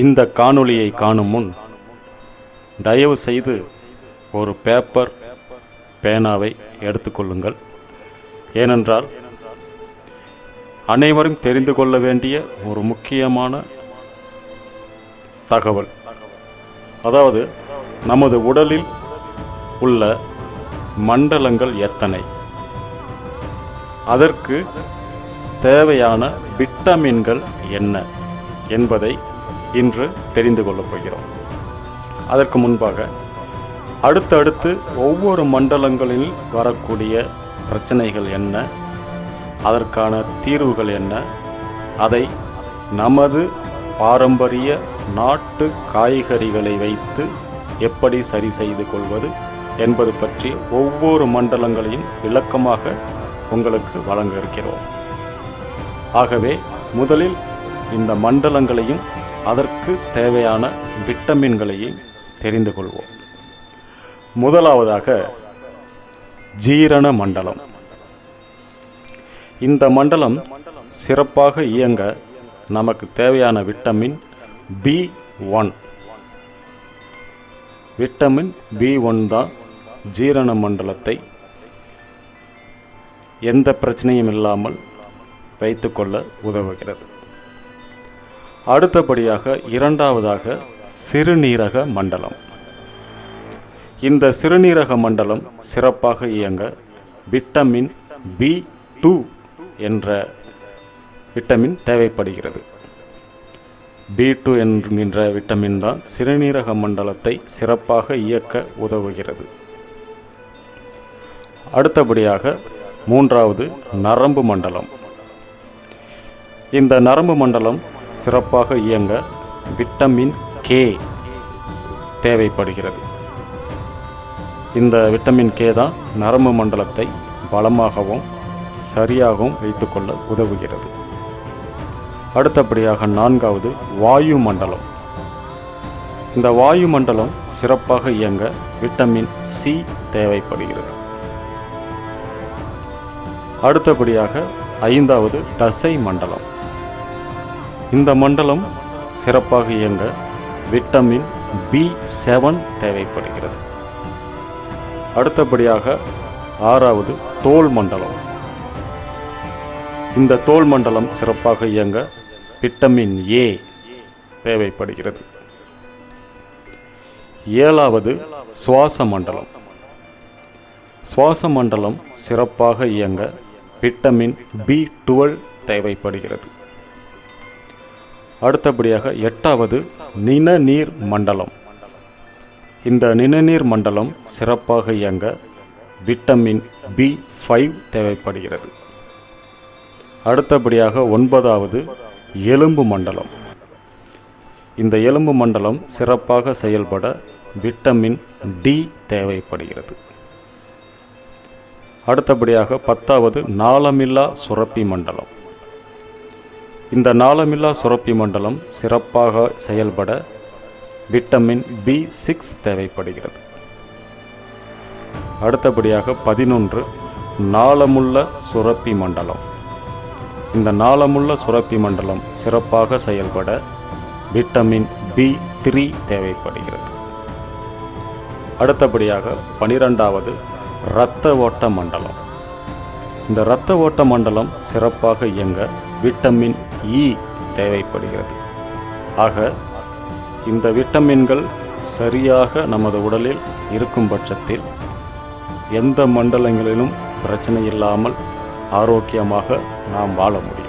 இந்த காணொளியை காணும் முன் தயவு செய்து ஒரு பேப்பர் பேனாவை எடுத்துக்கொள்ளுங்கள். ஏனென்றால் அனைவரும் தெரிந்து கொள்ள வேண்டிய ஒரு முக்கியமான தகவல், அதாவது நமது உடலில் உள்ள மண்டலங்கள் எத்தனை, அதற்கு தேவையான விட்டமின்கள் என்ன என்பதை இன்று தெரிந்து கொள்ளப் போகிறோம். அதற்கு முன்பாக அடுத்தடுத்து ஒவ்வொரு மண்டலங்களில் வரக்கூடிய பிரச்சனைகள் என்ன, அதற்கான தீர்வுகள் என்ன, அதை நமது பாரம்பரிய நாட்டு காய்கறிகளை வைத்து எப்படி சரி செய்து கொள்வது என்பது பற்றி ஒவ்வொரு மண்டலங்களையும் விளக்கமாக உங்களுக்கு வழங்க இருக்கிறோம். ஆகவே முதலில் இந்த மண்டலங்களையும் அதற்கு தேவையான விட்டமின்களையும் தெரிந்து கொள்வோம். முதலாவதாக ஜீரண மண்டலம். இந்த மண்டலம் சிறப்பாக இயங்க நமக்கு தேவையான விட்டமின் B1. விட்டமின் B1 தான் ஜீரண மண்டலத்தை எந்த பிரச்சனையும் இல்லாமல் வைத்துக்கொள்ள உதவுகிறது. அடுத்தபடியாக இரண்டாவதாக சிறுநீரக மண்டலம். இந்த சிறுநீரக மண்டலம் சிறப்பாக இயங்க விட்டமின் B2 என்ற விட்டமின் தேவைப்படுகிறது. B2 என்கின்ற விட்டமின் தான் சிறுநீரக மண்டலத்தை சிறப்பாக இயக்க உதவுகிறது. அடுத்தபடியாக மூன்றாவது நரம்பு மண்டலம். இந்த நரம்பு மண்டலம் சிறப்பாக இயங்க விட்டமின் K தேவைப்படுகிறது. இந்த விட்டமின் K தான் நரம்பு மண்டலத்தை பலமாகவும் சரியாகவும் வைத்துக்கொள்ள உதவுகிறது. அடுத்தபடியாக நான்காவது வாயு மண்டலம். இந்த வாயு மண்டலம் சிறப்பாக இயங்க விட்டமின் C தேவைப்படுகிறது. அடுத்தபடியாக ஐந்தாவது தசை மண்டலம். இந்த மண்டலம் சிறப்பாக இயங்க விட்டமின் B7 தேவைப்படுகிறது. அடுத்தபடியாக ஆறாவது தோல் மண்டலம். இந்த தோல் மண்டலம் சிறப்பாக இயங்க விட்டமின் A தேவைப்படுகிறது. ஏழாவது சுவாச மண்டலம். சுவாச மண்டலம் சிறப்பாக இயங்க விட்டமின் B12 தேவைப்படுகிறது. அடுத்தபடியாக எட்டாவது நிணநீர் மண்டலம். இந்த நிணநீர் மண்டலம் சிறப்பாக இயங்க விட்டமின் B5 தேவைப்படுகிறது. அடுத்தபடியாக ஒன்பதாவது எலும்பு மண்டலம். இந்த எலும்பு மண்டலம் சிறப்பாக செயல்பட விட்டமின் D தேவைப்படுகிறது. அடுத்தபடியாக பத்தாவது நாளமில்லா சுரப்பி மண்டலம். இந்த நாளமில்லா சுரப்பி மண்டலம் சிறப்பாக செயல்பட விட்டமின் B6 தேவைப்படுகிறது. அடுத்தபடியாக 11 நாளமுள்ள சுரப்பி மண்டலம். இந்த நாளமுள்ள சுரப்பி மண்டலம் சிறப்பாக செயல்பட விட்டமின் B3 தேவைப்படுகிறது. அடுத்தபடியாக 12வது இரத்த ஓட்ட மண்டலம். இந்த இரத்த ஓட்ட மண்டலம் சிறப்பாக இயங்க விட்டமின் E தேவைப்படுகிறது. ஆக இந்த விட்டமின்கள் சரியாக நமது உடலில் இருக்கும் பட்சத்தில் எந்த மண்டலங்களிலும் பிரச்சனை இல்லாமல் ஆரோக்கியமாக நாம் வாழ முடியும்.